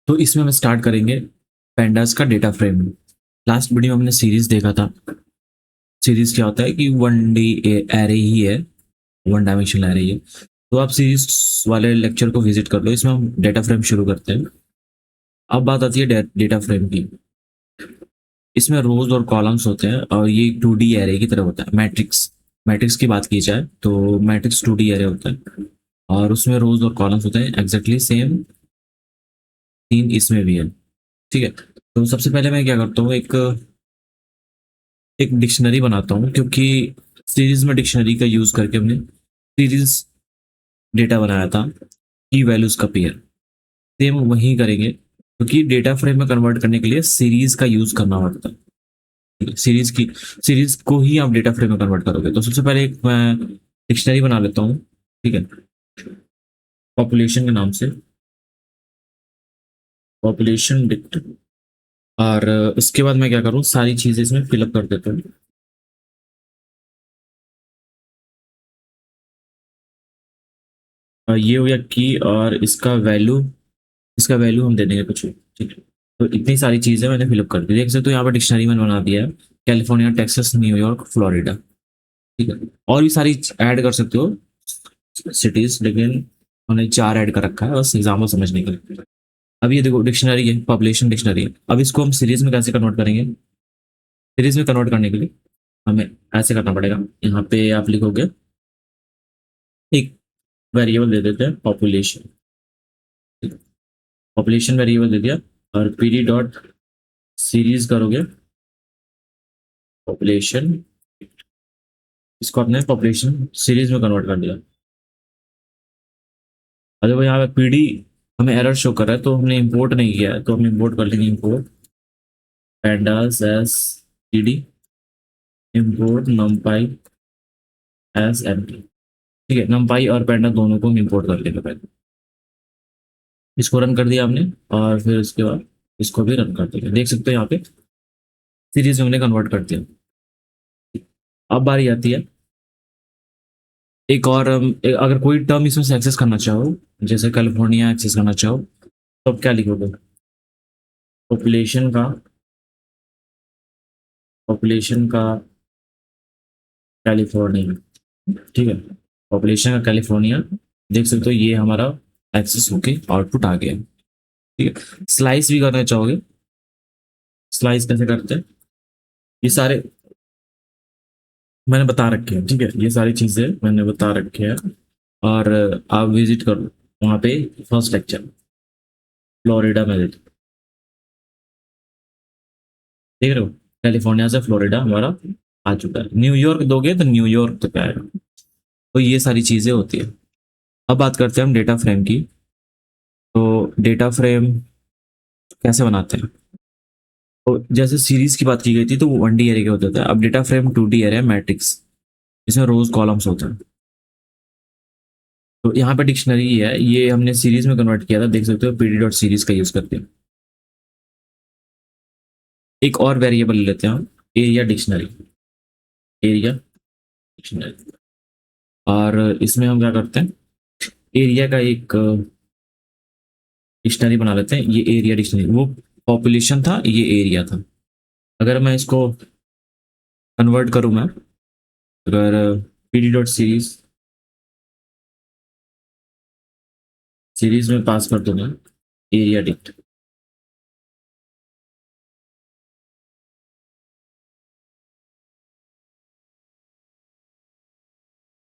तो इसमें हम स्टार्ट करेंगे पैंडास का डेटा फ्रेम। लास्ट वीडियो में हमने सीरीज देखा था। सीरीज क्या होता है कि वन डी एरे ही है, वन डायमेंशनल एरे ही है। तो आप सीरीज वाले लेक्चर को विजिट कर लो, इसमें हम डेटा फ्रेम शुरू करते हैं। अब बात आती है डेटा फ्रेम की। इसमें रोज और कॉलम्स होते हैं और ये 2D एरे की तरह होता है। मैट्रिक्स मैट्रिक्स की बात की जाए तो मैट्रिक्स 2D एरे होता है और उसमें रोज और कॉलम्स होते हैं एग्जैक्टली सेम। तीन इसमें भी है। ठीक है, तो सबसे पहले मैं क्या करता हूँ, एक एक डिक्शनरी बनाता हूँ, क्योंकि सीरीज में डिक्शनरी का यूज करके हमने सीरीज डेटा बनाया था की वैल्यूज का पेयर। सेम वही करेंगे, क्योंकि डेटा फ्रेम में कन्वर्ट करने के लिए सीरीज का यूज करना पड़ता है। सीरीज को ही आप डेटा फ्रेम में कन्वर्ट करोगे। तो सबसे पहले एक मैं डिक्शनरी बना लेता हूँ। ठीक है, पॉपुलेशन के नाम से पॉपुलेशन डिक्ट। और उसके बाद मैं क्या करूँ, सारी चीजें इसमें फिलअप कर देता हूँ। ये हो गया की, और इसका वैल्यू हम दे देंगे कुछ। ठीक है, तो इतनी सारी चीजें मैंने फिलअप कर दी, देख सकते हो यहाँ पर डिक्शनरी मैंने बना दिया है। California, Texas, New York, Florida. ठीक है, और भी सारी ऐड कर सकते हो सिटीज, लेकिन उन्होंने 4 ऐड कर रखा है बस एग्जाम्पल समझने के लिए। अब ये देखो डिक्शनरी है, पॉपुलेशन डिक्शनरी है। अब इसको हम सीरीज में कैसे कन्वर्ट करेंगे? सीरीज में कन्वर्ट करने के लिए हमें ऐसे करना पड़ेगा। यहाँ पे आप लिखोगे, एक वेरिएबल दे देते हैं पॉपुलेशन। पॉपुलेशन वेरिएबल दे दिया और पीडी डॉट सीरीज करोगे पॉपुलेशन। इसको आपने पॉपुलेशन सीरीज में कन्वर्ट कर दिया। और देखो यहाँ पे पीडी हमें एरर शो कर रहा है, तो हमने इंपोर्ट नहीं किया है, तो हम इंपोर्ट कर लेंगे। Import pandas S PD, import numpy S empty। ठीक है, numpy और pandas दोनों को हम इंपोर्ट कर लेंगे पहले। इसको रन कर दिया हमने, और फिर उसके बाद इसको भी रन कर देंगे। देख सकते हो यहाँ पे सीरीज में हमने कन्वर्ट कर दिया। अब बारी आती है एक और, अगर कोई टर्म इसमें से एक्सेस करना चाहो, जैसे कैलिफोर्निया एक्सेस करना चाहो, तो अब क्या लिखोगे? पॉपुलेशन का पॉपुलेशन का कैलिफोर्निया। ठीक है, पॉपुलेशन का कैलिफोर्निया। देख सकते हो ये हमारा एक्सेस होके आउटपुट आ गया। ठीक है, स्लाइस भी करना चाहोगे, स्लाइस कैसे करते हैं ये सारे मैंने बता रखे हैं। ठीक है, ये सारी चीजें मैंने बता रखे हैं, और आप विजिट करो वहाँ पे। फर्स्ट लेक्चर फ्लोरिडा में देख रहे हो, कैलिफोर्निया से फ्लोरिडा हमारा आ चुका है। न्यूयॉर्क दोगे तो न्यूयॉर्क तक आएगा। तो ये सारी चीजें होती है। अब बात करते हैं हम डेटा फ्रेम की। तो डेटा फ्रेम कैसे बनाते हैं? तो जैसे सीरीज की बात की गई थी तो वो 1D एरे के होते थे। अब डेटा फ्रेम 2D एरे है, मैट्रिक्स। इसमें रोज कॉलम्स होते हैं। तो यहाँ पे डिक्शनरी है, ये हमने सीरीज में कन्वर्ट किया था, देख सकते हो पीडी डॉट सीरीज का यूज करते हैं। एक और वेरिएबल ले लेते हैं हम, एरिया डिक्शनरी। एरिया डिक्शनरी, और इसमें हम क्या करते हैं, एरिया का एक डिक्शनरी बना लेते हैं। ये एरिया डिक्शनरी, वो पॉपुलेशन था, ये एरिया था। अगर मैं इसको कन्वर्ट करूँ, मैं अगर पीडी डॉट सीरीज सीरीज में पास कर दूंगा एरिया डिक्ट।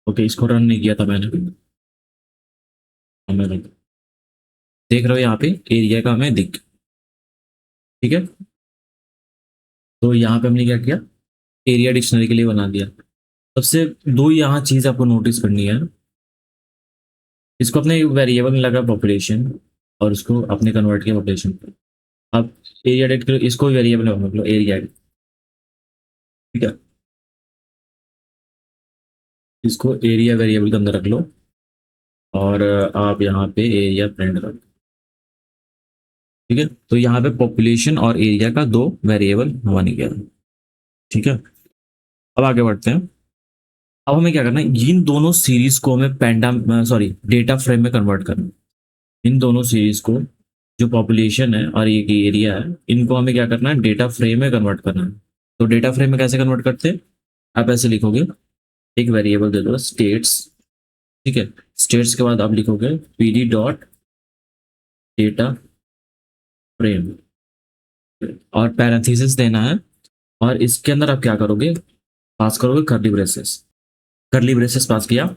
ओके, इसको रन नहीं किया था मैंने। हमें देख रहे हो यहाँ पे एरिया का हमें दिख। ठीक है, तो यहाँ पे हमने क्या किया, एरिया डिक्शनरी के लिए बना दिया। सबसे दो यहाँ चीज आपको नोटिस करनी है। इसको अपने वेरिएबल में लगा पॉपुलेशन, और उसको अपने कन्वर्ट किया पॉपुलेशन। अब एरिया डिक्ट करो, इसको वेरिएबल में मतलब एरिया। ठीक है, इसको एरिया वेरिएबल के अंदर रख लो, और आप यहाँ पे एरिया प्रिंट करो। ठीक है, तो यहाँ पे पॉपुलेशन और एरिया का दो वेरिएबल बन गया। ठीक है, अब आगे बढ़ते हैं। अब हमें क्या करना है, इन दोनों सीरीज को हमें डेटा फ्रेम में कन्वर्ट करना है। इन दोनों सीरीज को जो पॉपुलेशन है और ये एरिया है, इनको हमें क्या करना है, डेटा फ्रेम में कन्वर्ट करना है। तो डेटा फ्रेम में कैसे कन्वर्ट करते हैं, आप ऐसे लिखोगे, एक वेरिएबल दे दो स्टेट्स, ठीक है। स्टेट्स के बाद आप लिखोगे पीडी डॉट डेटा फ्रेम और पैरेंथेसिस देना है। और इसके अंदर आप क्या करोगे, पास करोगे करली ब्रेसेस। करली ब्रेसेस पास किया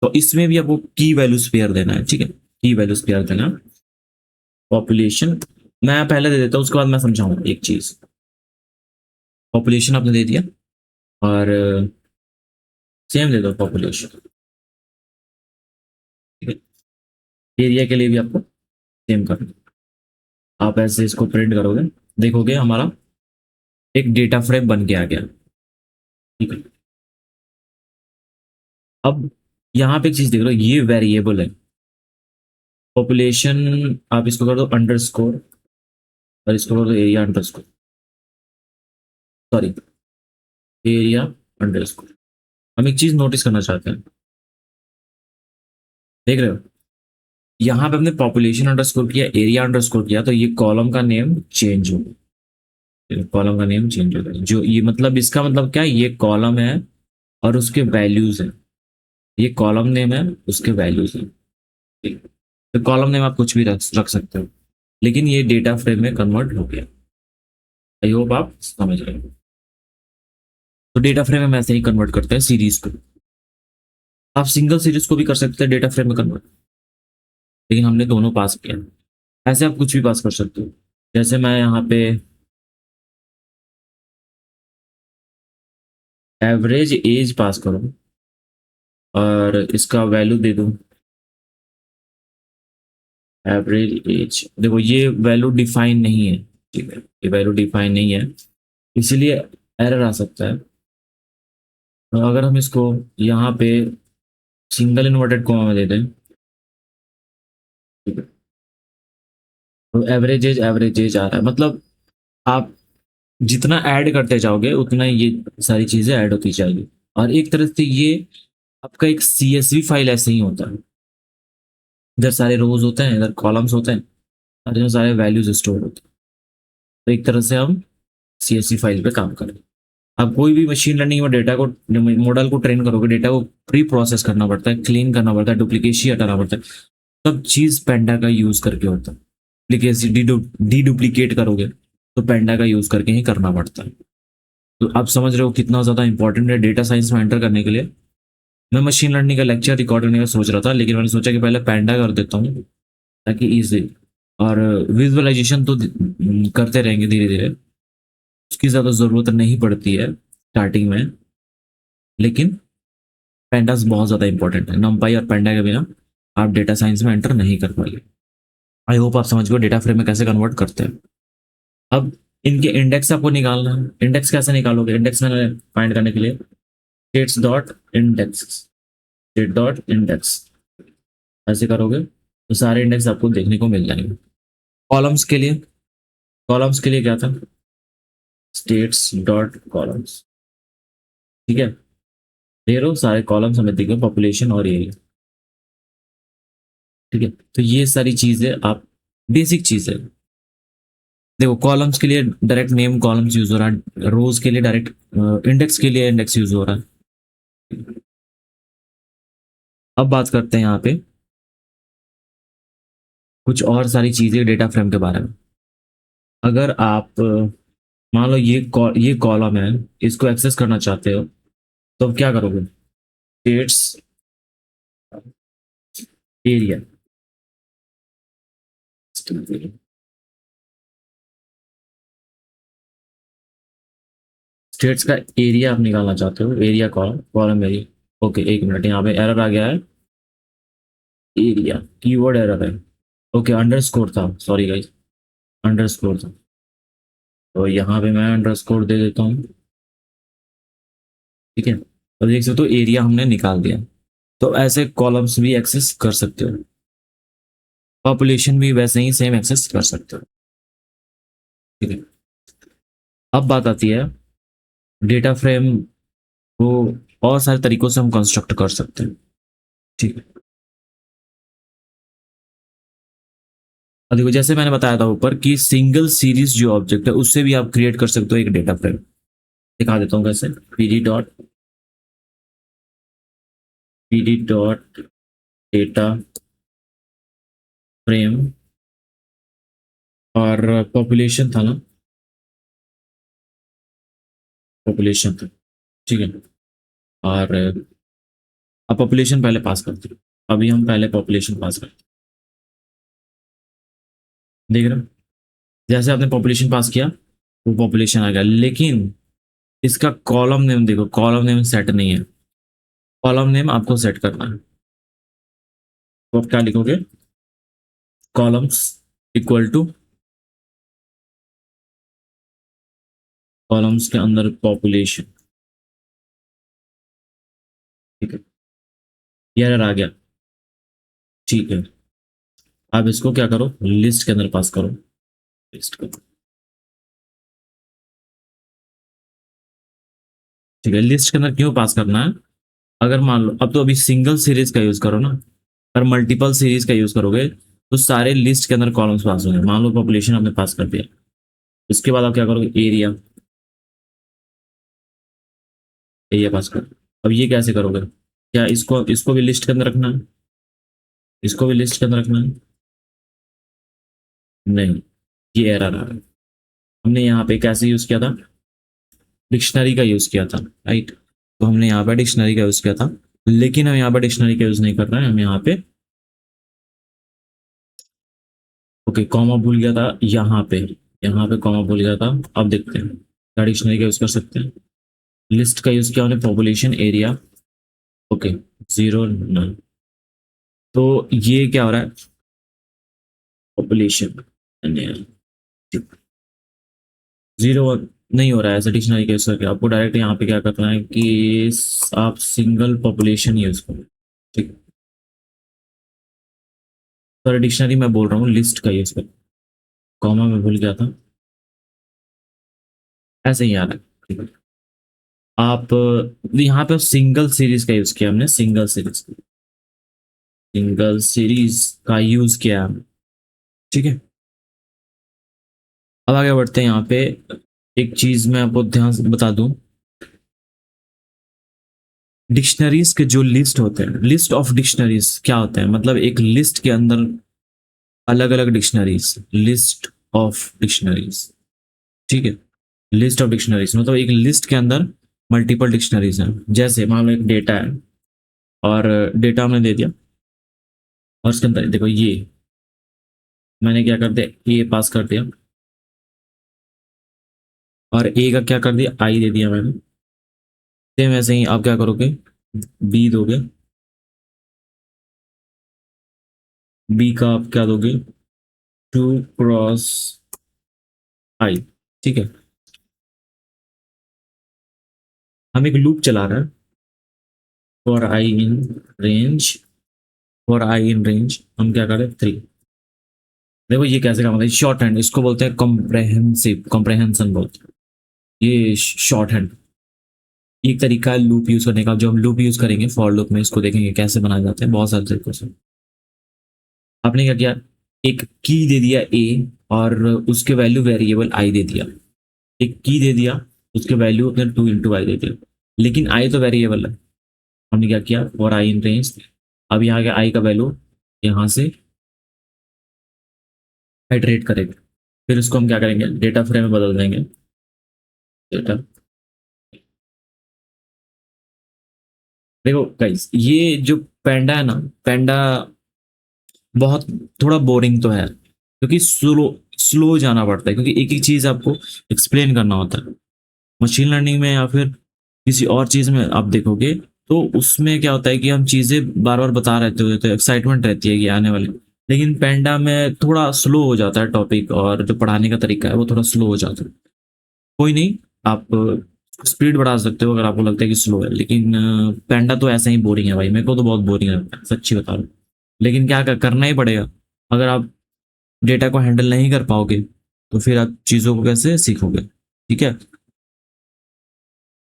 तो इसमें भी आपको की वैल्यूज पेयर देना है, ठीक है। की वैल्यूज पेयर देना, पॉपुलेशन मैं पहले दे देता हूँ, उसके बाद मैं समझाऊंगा एक चीज। पॉपुलेशन आपने दे दिया और सेम दे दो पॉपुलेशन, ठीक है। एरिया के लिए भी आपको सेम करना है। आप ऐसे इसको प्रिंट करोगे, देखोगे हमारा एक डेटा फ्रेम बन के आ गया, ठीक है। अब यहाँ पे एक चीज देख लो, ये वेरिएबल है पॉपुलेशन, आप इसको कर दो अंडरस्कोर और इसको कर दो area underscore, sorry area underscore. हम एक चीज नोटिस करना चाहते हैं, देख रहे हो, यहाँ पे हमने पॉपुलेशन अंडरस्कोर किया, एरिया अंडरस्कोर किया, तो ये कॉलम का नेम चेंज हो गया, कॉलम का नेम चेंज हो गया। जो ये मतलब, इसका मतलब क्या है, ये कॉलम है और उसके वैल्यूज है, ये कॉलम नेम है, उसके वैल्यूज है, ठीक है? तो कॉलम नेम आप कुछ भी रख सकते हो, लेकिन ये डेटा फ्रेम में कन्वर्ट हो गया। आई होप आप समझ रहे हो। तो डेटा फ्रेम में ऐसे ही कन्वर्ट करते हैं सीरीज को। आप सिंगल सीरीज को भी कर सकते हैं डेटा फ्रेम में कन्वर्ट, लेकिन हमने दोनों पास किया। ऐसे आप कुछ भी पास कर सकते हो, जैसे मैं यहाँ पे एवरेज एज पास करूँ और इसका वैल्यू दे दूँ एवरेज एज। देखो ये वैल्यू डिफाइन नहीं है, ठीक है, ये वैल्यू डिफाइन नहीं है, इसीलिए एरर आ सकता है। तो अगर हम इसको यहाँ पे सिंगल इन्वर्टेड कोमा में दे दें, ठीक है, तो एवरेज एज आ रहा है, मतलब आप जितना ऐड करते जाओगे उतना ये सारी चीजें ऐड होती जाएगी। और एक तरह से ये आपका एक CSV फाइल ऐसे ही होता है, इधर सारे रोज होते हैं, इधर कॉलम्स होते हैं और इधर सारे वैल्यूज स्टोर होते हैं। तो एक तरह से हम CSV फाइल पे काम करें। अब कोई भी मशीन लर्निंग में डेटा को, मॉडल को ट्रेन करोगे, डेटा को प्री प्रोसेस करना पड़ता है, क्लीन करना पड़ता है, डुप्लीकेसी हटाना पड़ता है, सब चीज पेंडा का यूज करके होता है। डुप्लीकेसी डी डुप्लीकेट करोगे तो पेंडा का यूज करके ही करना पड़ता है। तो आप समझ रहे हो कितना ज्यादा इंपॉर्टेंट है डेटा साइंस में एंटर करने के लिए। मैं मशीन लर्निंग का लेक्चर रिकॉर्ड करने का सोच रहा था, लेकिन मैंने सोचा कि पहले पेंडा कर देता हूँ ताकि इजी, और विजुअलाइजेशन तो करते रहेंगे धीरे धीरे, उसकी ज़्यादा ज़रूरत नहीं पड़ती है स्टार्टिंग में, लेकिन पेंडास बहुत ज़्यादा इंपॉर्टेंट है। नंपाई और पेंडा के बिना आप डेटा साइंस में एंटर नहीं कर पाएंगे। आई होप आप समझ गए डेटा फ्रेम में कैसे कन्वर्ट करते हैं। अब इनके इंडेक्स आपको निकालना है। इंडेक्स कैसे निकालोगे, इंडेक्स में फाइंड करने के लिए स्टेट्स डॉट इंडेक्स ऐसे करोगे तो सारे इंडेक्स आपको देखने को मिल जाएंगे। कॉलम्स के लिए, कॉलम्स के लिए क्या था, स्टेट्स डॉट कॉलम्स, ठीक है। देख रहे हो सारे कॉलम्स हमें दिखे, पॉपुलेशन और एरिया, ठीक है। तो ये सारी चीजें आप, बेसिक चीजें, देखो कॉलम्स के लिए डायरेक्ट नेम कॉलम्स यूज हो रहा है, रोज के लिए डायरेक्ट इंडेक्स के लिए इंडेक्स यूज हो रहा है। अब बात करते हैं यहाँ पे कुछ और सारी चीजें डेटा फ्रेम के बारे में। अगर आप मान लो ये कॉलम है, इसको एक्सेस करना चाहते हो तो अब क्या करोगे, स्टेट्स एरिया, स्टेट्स का एरिया आप निकालना चाहते हो, area column, column area. Okay एक मिनट, यहाँ पे एरर आ गया है, एरिया कीवर्ड एरर है। ओके अंडरस्कोर था, सॉरी गाइस, अंडरस्कोर था, तो यहाँ पे मैं अंडरस्कोर दे देता हूँ, ठीक है। तो देख सकते हो एरिया हमने निकाल दिया। तो ऐसे कॉलम्स भी एक्सेस कर सकते हो, पॉपुलेशन भी वैसे ही सेम एक्सेस कर सकते हो, ठीक है। अब बात आती है डेटा फ्रेम को और सारे तरीकों से हम कंस्ट्रक्ट कर सकते हैं, ठीक है। अब देखो जैसे मैंने बताया था ऊपर कि सिंगल सीरीज जो ऑब्जेक्ट है उससे भी आप क्रिएट कर सकते हो एक डेटा फ्रेम। दिखा देता हूँ कैसे। pd डॉट डेटा फ्रेम और पॉपुलेशन था ना, पॉपुलेशन था, ठीक है। और अब पॉपुलेशन पहले पास करते हैं। अभी हम पहले पॉपुलेशन पास करते हैं, देख रहे हो। जैसे आपने पॉपुलेशन पास किया वो पॉपुलेशन आ गया, लेकिन इसका कॉलम नेम देखो, कॉलम नेम सेट नहीं है। कॉलम नेम आपको सेट करना है। तो आप क्या लिखोगे, कॉलम्स इक्वल टू, कॉलम्स के अंदर पॉपुलेशन, ठीक है। ये एरर आ गया, ठीक है। आप इसको क्या करो, लिस्ट के अंदर पास करो, लिस्ट करो, ठीक है। लिस्ट के अंदर क्यों पास करना है, अगर मान लो अब तो अभी सिंगल सीरीज का यूज करो ना, अगर मल्टीपल सीरीज का यूज करोगे तो सारे लिस्ट के अंदर कॉलम्स पास होंगे। मान लो पॉपुलेशन आपने पास कर दिया, उसके बाद आप क्या करोगे, एरिया, एरिया पास करो। अब ये कैसे करोगे, क्या इसको इसको भी लिस्ट के अंदर रखना है, इसको भी लिस्ट के अंदर रखना है, नहीं, ये एरर आ रहा है। हमने यहाँ पे कैसे यूज किया था, डिक्शनरी का यूज किया था, राइट। तो हमने यहाँ पे डिक्शनरी का यूज किया था, लेकिन हम यहाँ पे डिक्शनरी का यूज नहीं कर रहे हैं। हम यहाँ पे ओके, कॉमा भूल गया था यहाँ पे कॉमा भूल गया था। अब देखते हैं क्या डिक्शनरी का यूज कर सकते हैं। लिस्ट का यूज किया हमने, पॉपुलेशन एरिया, ओके, 0 9। तो ये क्या हो रहा है, पॉपुलेशन 0 1 नहीं हो रहा है ऐसा डिक्शनरी का यूज करके। आपको डायरेक्ट यहाँ पे क्या करना है कि आप सिंगल पॉपुलेशन यूज करो, ठीक। सॉरी, डिक्शनरी मैं बोल रहा हूँ, लिस्ट का यूज करो, कॉमा में भूल गया था, ऐसे ही आ रहा है, ठीक है। आप यहाँ पे सिंगल सीरीज का यूज किया हमने, सिंगल सीरीज का यूज किया हमने, ठीक है। अब आगे बढ़ते हैं। यहाँ पे एक चीज मैं आपको ध्यान से बता दूं, डिक्शनरीज के जो लिस्ट होते हैं, लिस्ट ऑफ डिक्शनरीज क्या होते हैं, मतलब एक लिस्ट के अंदर अलग अलग डिक्शनरीज, लिस्ट ऑफ डिक्शनरीज, ठीक है। लिस्ट ऑफ डिक्शनरीज मतलब एक लिस्ट के अंदर मल्टीपल डिक्शनरीज हैं। जैसे मान लो एक डेटा है और डेटा हमने दे दिया, और उसके अंदर देखो ये मैंने क्या कर दिया, ए पास कर दिया, और ए का क्या कर दिया, आई दे दिया मैंने। सेम ऐसे ही आप क्या करोगे, बी दोगे, बी का आप क्या दोगे, 2 क्रॉस आई, ठीक है। हम एक लूप चला रहे हैं, for I in range, for I in range हम क्या करें, 3। देखो ये कैसे काम होता है, शॉर्ट हैंड, इसको बोलते हैं कॉम्प्रहेंसिव, कॉम्प्रहेंसन बोलते हैं, ये शॉर्ट हैंड। एक तरीका है लूप यूज करने का। जो हम लूप यूज करेंगे फॉर लूप में, इसको देखेंगे कैसे बनाए जाते हैं, बहुत सारे तरीकों से। आपने क्या किया, एक की दे दिया ए, और उसके वैल्यू वेरिएबल आई दे दिया। एक की दे दिया, उसके वैल्यू अपने 2 × आई दे दिया, लेकिन आई तो वेरिएबल है। हमने क्या किया, फॉर आई इन रेंज, अब यहाँ के आई का वैल्यू यहाँ से हाइड्रेट करेंगे, फिर उसको हम क्या करेंगे, डेटा फ्रेम में बदल देंगे, डेटा। देखो गाइस, ये जो पैंडा है ना, पैंडा बहुत थोड़ा बोरिंग तो है, क्योंकि स्लो स्लो जाना पड़ता है, क्योंकि एक एक चीज आपको एक्सप्लेन करना होता है। मशीन लर्निंग में या फिर किसी और चीज में आप देखोगे तो उसमें क्या होता है कि हम चीजें बार बार बता रहते होते तो एक्साइटमेंट रहती है कि आने वाली। लेकिन पेंडा में थोड़ा स्लो हो जाता है टॉपिक, और जो पढ़ाने का तरीका है वो थोड़ा स्लो हो जाता है। कोई नहीं, आप स्पीड बढ़ा सकते हो अगर आपको लगता है कि स्लो है, लेकिन पेंडा तो ऐसा ही बोरिंग है भाई, मेरे को तो बहुत बोरिंग लगता है, सच्ची बता रहा हूँ। लेकिन क्या करना ही पड़ेगा, अगर आप डेटा को हैंडल नहीं कर पाओगे तो फिर आप चीज़ों को कैसे सीखोगे, ठीक है।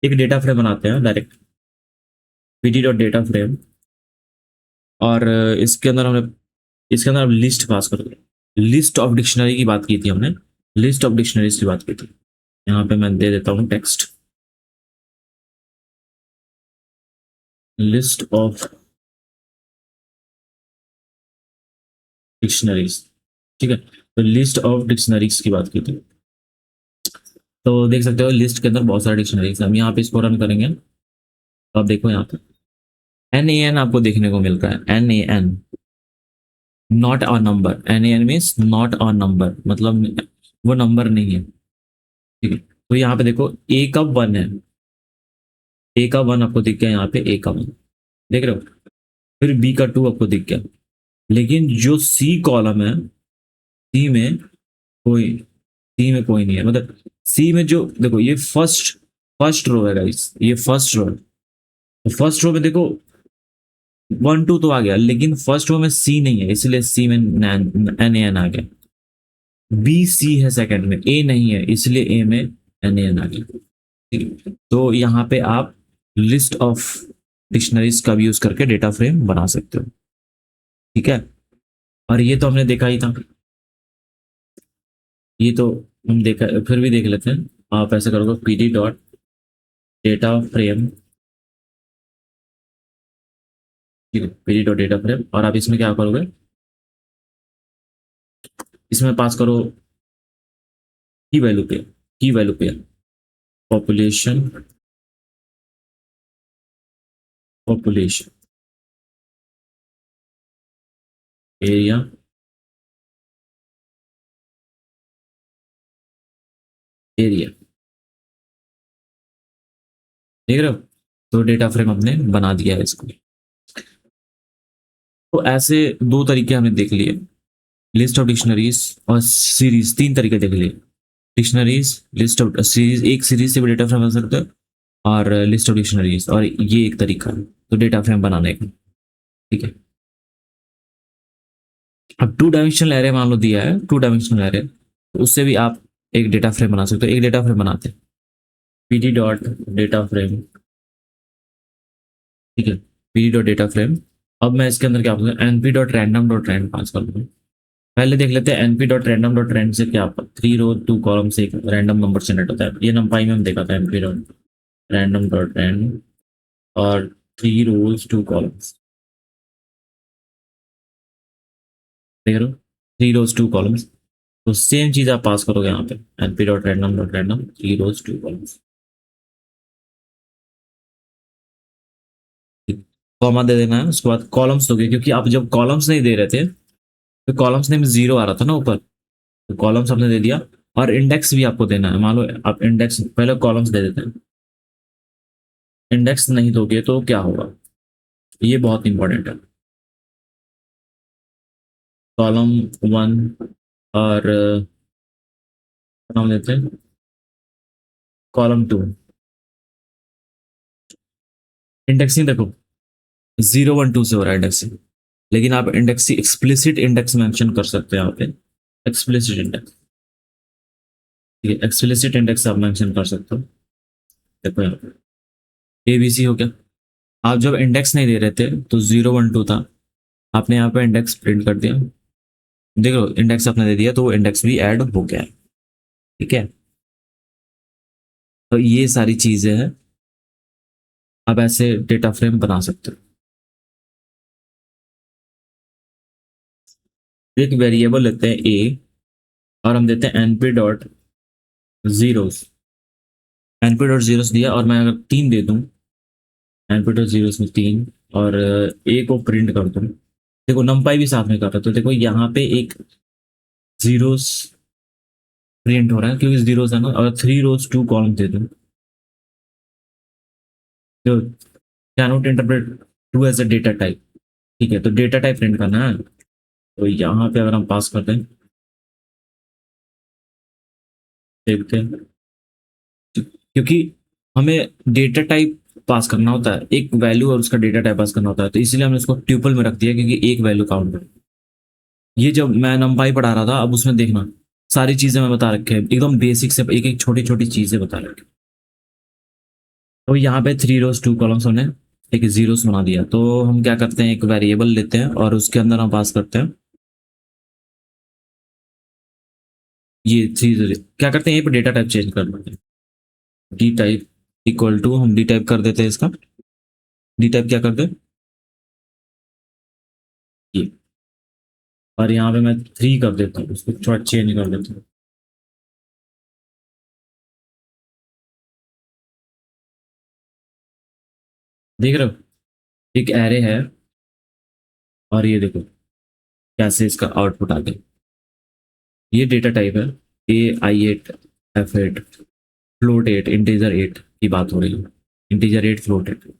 एक डेटा फ्रेम बनाते हैं डायरेक्ट, pd.data फ्रेम, और इसके अंदर आप लिस्ट पास करोगे। लिस्ट ऑफ डिक्शनरी की बात की थी हमने, लिस्ट ऑफ डिक्शनरीज की बात की थी। यहाँ पे मैं दे देता हूँ टेक्स्ट, लिस्ट ऑफ डिक्शनरीज, ठीक है। तो लिस्ट ऑफ डिक्शनरीज की बात की थी। तो देख सकते हो लिस्ट के अंदर बहुत सारे डिक्शनरीज, हम यहाँ पे इसको रन करेंगे तो आप देखो यहाँ पे NaN आपको देखने को मिलता है। NaN, not a number, NaN means not a number, मतलब वो नंबर नहीं है, ठीक है। तो यहाँ पे देखो ए का 1 है, ए का 1 आपको दिख गया यहाँ पे, ए का 1 देख रहे हो। फिर बी का 2 आपको दिख गया, लेकिन जो सी कॉलम है, सी में कोई सी में कोई नहीं है, मतलब सी में जो देखो ये फर्स्ट फर्स्ट रो है गाइस, ये फर्स्ट रो है। तो फर्स्ट रो में देखो 1 2 तो आ गया, लेकिन फर्स्ट रो में सी नहीं है, इसलिए सी में NaN आ गया। बी सी है सेकंड में, ए नहीं है, इसलिए ए में NaN आ गया, ठीक है। तो यहाँ पे आप लिस्ट ऑफ डिक्शनरीज का भी यूज करके डेटा फ्रेम बना सकते हो, ठीक है। और ये तो हमने देखा ही था, ये तो हम देखा, फिर भी देख लेते हैं। आप ऐसे करोगे PD डॉट डेटा फ्रेम, ठीक है, PD डॉट डेटा फ्रेम, और आप इसमें क्या करोगे, इसमें पास करो की वैल्यू पे, की वैल्यू पे पॉपुलेशन, पॉपुलेशन एरिया, एरिया, देख रहे हो। तो डेटा फ्रेम हमने बना दिया है इसको। तो ऐसे दो तरीके हमने देख लिए, लिस्ट ऑफ डिक्शनरीज और सीरीज, तीन तरीके देख लिए। डिक्शनरीज, लिस्ट ऑफ सीरीज, एक सीरीज से भी डेटा फ्रेम बन सकते हैं, और लिस्ट ऑफ डिक्शनरीज, और ये एक तरीका है तो डेटा फ्रेम बनाने का, ठीक है। अब 2 डायमेंशनल एरे मान लो दिया है, 2 डायमेंशनल एरे, तो उससे भी आप एक डेटा फ्रेम बना सकते हो। एक डेटा फ्रेम बनाते हैं, PD डॉट डेटा फ्रेम, ठीक है, PD डॉट डेटा फ्रेम। अब मैं इसके अंदर क्या करूँगा, NP dot random dot rand pass कर दूँगा। पहले देख लेते हैं NP dot random dot rand से क्या, 3 रो 2 कॉलम से एक रैंडम नंबर जनरेट होता है। ये नंपाई में हम देखा था, NP dot random dot rand, और 3 रोज 2 कॉलम्स, देख रहे हो, 3 रोज 2 कॉलम्स। तो सेम चीज आप पास करोगे यहाँ पे, NP dot random dot random 3 रोज 2 कॉलम्स, कॉमा दे देना है, उसके बाद कॉलम्स दोगे, क्योंकि आप जब कॉलम्स नहीं दे रहे थे तो कॉलम्स नेम 0 आ रहा था ना ऊपर, तो कॉलम्स आपने दे दिया। और इंडेक्स भी आपको देना है, मान लो आप इंडेक्स पहले कॉलम्स दे देते हैं, इंडेक्स नहीं दोगे तो क्या होगा, ये बहुत इंपॉर्टेंट है। कॉलम 1 और नाम देते हैं कॉलम 2, इंडेक्सिंग देखो 0 1 2 से हो रहा है इंडेक्सिंग, लेकिन आप इंडेक्सिंग एक्सप्लिसिट इंडेक्स मेंशन कर सकते हैं यहाँ पे, एक्सप्लिसिट इंडेक्स, ठीक है, एक्सप्लिसिट इंडेक्स आप मेंशन कर सकते हो। देखो यहाँ पे ABC हो गया। आप जब इंडेक्स नहीं दे रहे थे तो 0 1 2 था, आपने यहाँ पे इंडेक्स प्रिंट कर दिया, देखो इंडेक्स आपने दे दिया तो वो इंडेक्स भी ऐड हो गया है, ठीक है। तो ये सारी चीजें हैं, आप ऐसे डेटा फ्रेम बना सकते हो। एक वेरिएबल लेते हैं A, और हम देते हैं NP dot zeros, NP dot zeros दिया, और मैं अगर 3 दे दूं, NP डॉट जीरोस में 3, और A को प्रिंट कर दूं, देखो नंपाई भी साथ में कर रहा है, तो देखो यहाँ पे एक जीरोस प्रिंट हो रहा है क्योंकि जीरोस है ना। और 3 रोज 2 कॉलम दे दूं, तो cannot interpret to as a data type, ठीक है, तो डेटा टाइप प्रिंट करना है। तो यहाँ पे अगर हम पास करते हैं, देखते हैं, क्योंकि हमें डेटा टाइप पास करना होता है, एक वैल्यू और उसका डेटा टाइप पास करना होता है, तो इसीलिए हमने इसको ट्यूपल में रख दिया, क्योंकि एक वैल्यू काउंट है। ये जब मैं नंपाई पढ़ा रहा था, अब उसमें देखना सारी चीजें मैं बता रखे हैं, एकदम बेसिक से एक एक छोटी छोटी चीजें बता रखे। तो यहाँ पे 3 रोज 2 कॉलम्स हमने एक जीरोस बना दिया। तो हम क्या करते हैं, एक वेरिएबल लेते हैं और उसके अंदर हम पास करते हैं ये चीज क्या करते हैं, ये पे डेटा टाइप चेंज कर देते हैं। डी टाइप इक्वल टू, हम डी टाइप कर देते हैं इसका। डी टाइप क्या करते हैं ये, और यहाँ पे मैं 3 कर देता हूँ, उसको थोड़ा चेंज कर देता हूँ। देख रहे हो, एक एरे है, और ये देखो कैसे इसका आउटपुट आ गया। ये डेटा टाइप है, A I8 F8 float 8 integer 8 की बात हो रही है। इंटीजर 8 फ्लोट 8,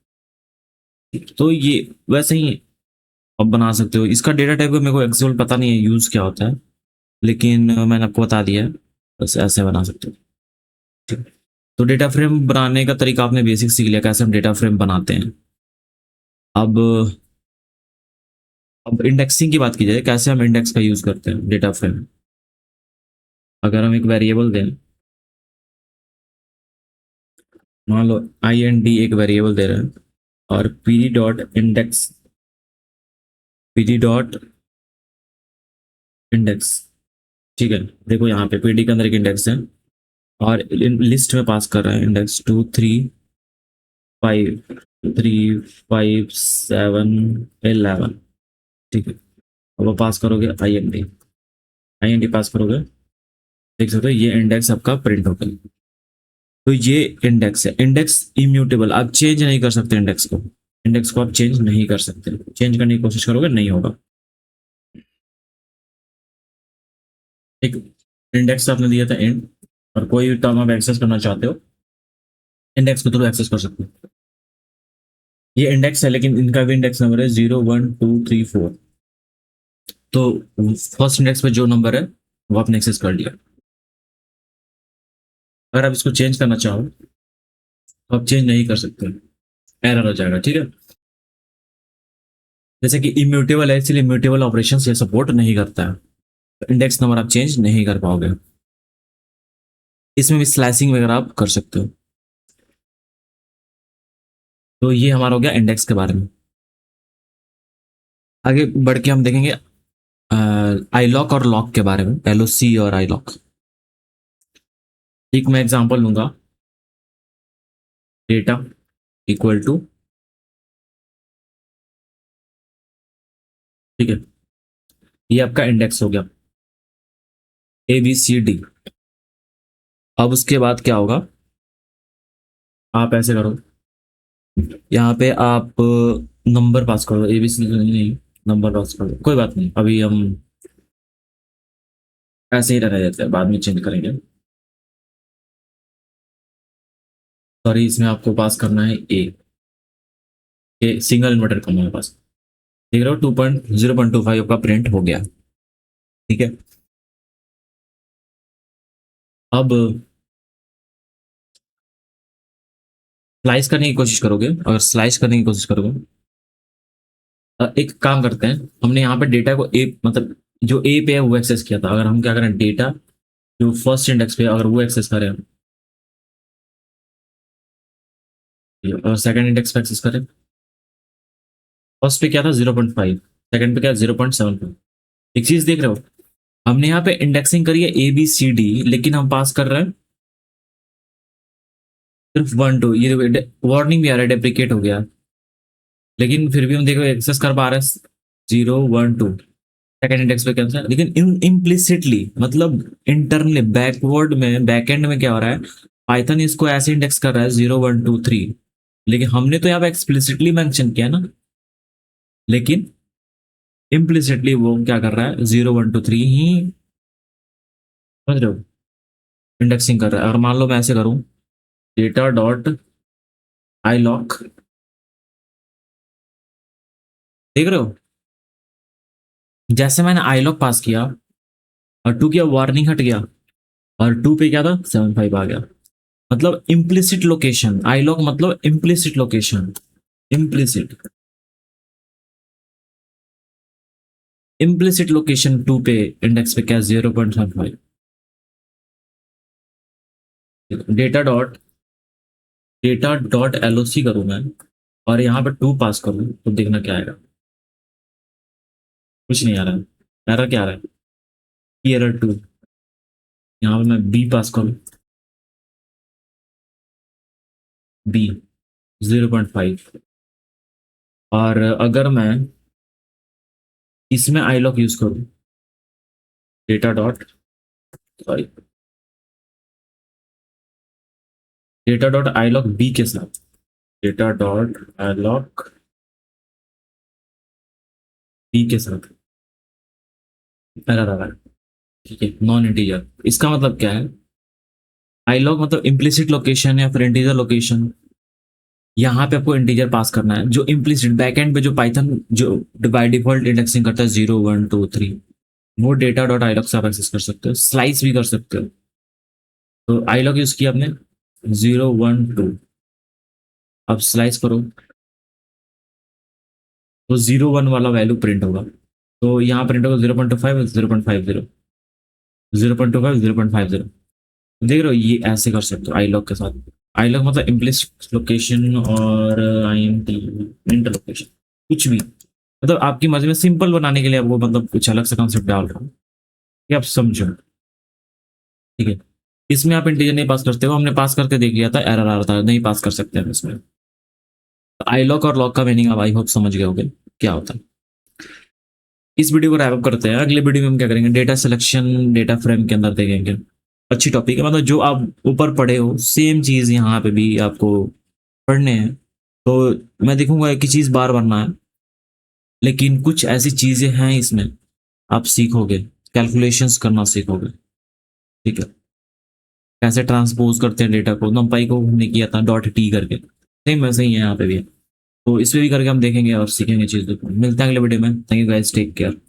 तो ये वैसे ही अब बना सकते हो। इसका डेटा टाइप का मेरे को एक्चुअल पता नहीं है यूज क्या होता है, लेकिन मैंने आपको बता दिया है, बस ऐसे बना सकते हो। ठीक है। तो डेटा फ्रेम बनाने का तरीका आपने बेसिक सीख लिया, कैसे हम डेटा फ्रेम बनाते हैं। अब इंडेक्सिंग की बात की जाए, कैसे हम इंडेक्स का यूज करते हैं डेटा फ्रेम। अगर हम एक वेरिएबल दें, मान लो IND एक वेरिएबल दे रहे हैं, और PD डॉट इंडेक्स, ठीक है। देखो यहाँ पे PD के अंदर एक इंडेक्स है, और लिस्ट में पास कर रहा है इंडेक्स 2 3 5 3 5 7 11, ठीक है। अब वो पास करोगे आई एन डी पास करोगे, देख सकते हो ये इंडेक्स आपका प्रिंट हो गया। तो ये इंडेक्स है, इंडेक्स इम्यूटेबल, आप चेंज नहीं कर सकते इंडेक्स को। इंडेक्स को आप चेंज नहीं कर सकते, चेंज करने की कोशिश करोगे नहीं होगा। एक इंडेक्स आपने दिया था इंड, और कोई भी टर्म आप एक्सेस करना चाहते हो, इंडेक्स के थ्रू एक्सेस कर सकते हो। ये इंडेक्स है, लेकिन इनका भी इंडेक्स नंबर है 0 1 2 3 4। तो फर्स्ट इंडेक्स पे जो नंबर है वो आपने एक्सेस कर लिया। अगर आप इसको चेंज करना चाहो तो आप चेंज नहीं कर सकते, एरर हो जाएगा, ठीक है। जैसे कि इम्यूटेबल है, इसलिए इम्यूटेबल ऑपरेशन ये सपोर्ट नहीं करता है, तो इंडेक्स नंबर आप चेंज नहीं कर पाओगे। इसमें भी स्लाइसिंग वगैरह आप कर सकते हो। तो ये हमारा हो गया इंडेक्स के बारे में। आगे बढ़ के हम देखेंगे आई लॉक और लॉक के बारे में, LOC और आई लॉक। एक मैं एग्जांपल लूंगा, डेटा इक्वल टू, ठीक है, ये आपका इंडेक्स हो गया ABCD। अब उसके बाद क्या होगा, आप ऐसे करो, यहाँ पे आप नंबर पास करो, ABC नहीं, नंबर पास करो, कोई बात नहीं, अभी हम ऐसे ही रहने देते हैं, बाद में चेंज करेंगे। सॉरी, इसमें आपको पास करना है ए सिंगल इन्वर्टर का मेरे पास, देख रहे हो 2.0.25 का प्रिंट हो गया, ठीक है। अब स्लाइस करने की कोशिश करोगे, अगर स्लाइस करने की कोशिश करोगे, एक काम करते हैं, हमने यहाँ पे डेटा को ए मतलब जो ए पे है वो एक्सेस किया था, अगर हम क्या करें डेटा जो फर्स्ट इंडेक्स पे है, अगर वो एक्सेस करें और सेकंड इंडेक्स पे एक्सेस करें। फर्स्ट पे क्या था 0.5, सेकंड पे क्या 0.75। एक चीज देख रहे हो, हमने यहाँ पे इंडेक्सिंग करी है ABCD, लेकिन हम पास कर रहे हैं सिर्फ 1 2, ये वार्निंग भी आ रहा है, डेप्रिकेट हो गया, लेकिन फिर भी हम देखो एक्सेस कर पा रहे हैं 0 1 2 सेकंड इंडेक्स पे कैंसिल। लेकिन इम्प्लिसिटली मतलब इंटरनली बैकवर्ड में बैकएंड में क्या हो रहा है, पाइथन इसको ऐसे इंडेक्स कर रहा है 0 1 2 3, लेकिन हमने तो यहाँ पे एक्सप्लिसिटली मेंशन किया ना, लेकिन इम्प्लिसिटली वो क्या कर रहा है 0 1 2 3 ही, समझ रहे हो, इंडेक्सिंग कर रहा है। अगर मान लो मैं ऐसे करूं, डेटा डॉट आई लॉक, देख रहे हो जैसे मैंने आई लॉक पास किया और 2 किया, वार्निंग हट गया, और 2 पे क्या था 7 5 आ गया। मतलब इम्प्लिसिट लोकेशन, आई लॉक मतलब implicit location, implicit implicit location 2 पे इंडेक्स पे क्या 0.75। डेटा डॉट LOC करूँ मैं, और यहाँ पे 2 पास करूँ, तो देखना क्या आएगा, कुछ नहीं आ रहा है। एरर क्या आ रहा है, एरर 2, यहाँ पे मैं बी पास करूँ, बी 0.5। और अगर मैं इसमें आई लॉक यूज करूँ, data dot, sorry, data dot iloc B के साथ, data dot iloc B के साथ एरर आ रहा है। ठीक है, नॉन इंटीजर, इसका मतलब क्या है, आई लॉग मतलब इम्प्लिसिट लोकेशन या फिर इंटीजर लोकेशन। यहाँ पे आपको इंटीजर पास करना है, जो इम्प्लिसिट बैकएंड पे जो पाइथन जो बाय डिफॉल्ट इंडेक्सिंग करता है 0 1 2 3, वो डेटा डॉट आई लॉग से आप एक्सेस कर सकते हो, स्लाइस भी कर सकते हो। तो आई लॉग यूज किया आपने 0 1 2, अब स्लाइस करो तो 0 1 वाला वैल्यू प्रिंट होगा। तो यहाँ प्रिंट होगा 0.25, 0.50, 0.25, 0.50। देख रहे हो, ये ऐसे कर सकते हो आई लॉग के साथ। आई लॉग मतलब इम्प्लिसिट लोकेशन और I am T inter location, कुछ भी, मतलब आपकी मर्जी में सिंपल बनाने के लिए आपको मतलब कुछ अलग से कॉन्सेप्ट डाल रहा हूँ कि आप समझो। ठीक है, इसमें आप इंटीजर नहीं पास करते हो, हमने पास करके देख लिया था, एरर आ रहा था, नहीं पास कर सकते हम इसमें। आई लॉग और लॉग का मीनिंग आप आई होप समझ गए होगे क्या होता है। इस वीडियो को रैप अप करते हैं, अगले वीडियो में हम क्या करेंगे, डेटा सिलेक्शन डेटा फ्रेम के अंदर देखेंगे। अच्छी टॉपिक है, मतलब जो आप ऊपर पढ़े हो सेम चीज यहाँ पे भी आपको पढ़ने हैं। तो मैं देखूंगा एक ही चीज बार बार ना है, लेकिन कुछ ऐसी चीजें हैं इसमें आप सीखोगे, कैलकुलेशंस करना सीखोगे। ठीक है, कैसे ट्रांसपोज करते हैं डेटा को, नंपाई को हमने किया था डॉट टी करके, सेम वैसे ही है यहाँ पे भी है। तो इस पे भी करके हम देखेंगे और सीखेंगे चीज़। मिलते हैं अगले वीडियो में, thank you guys, take care.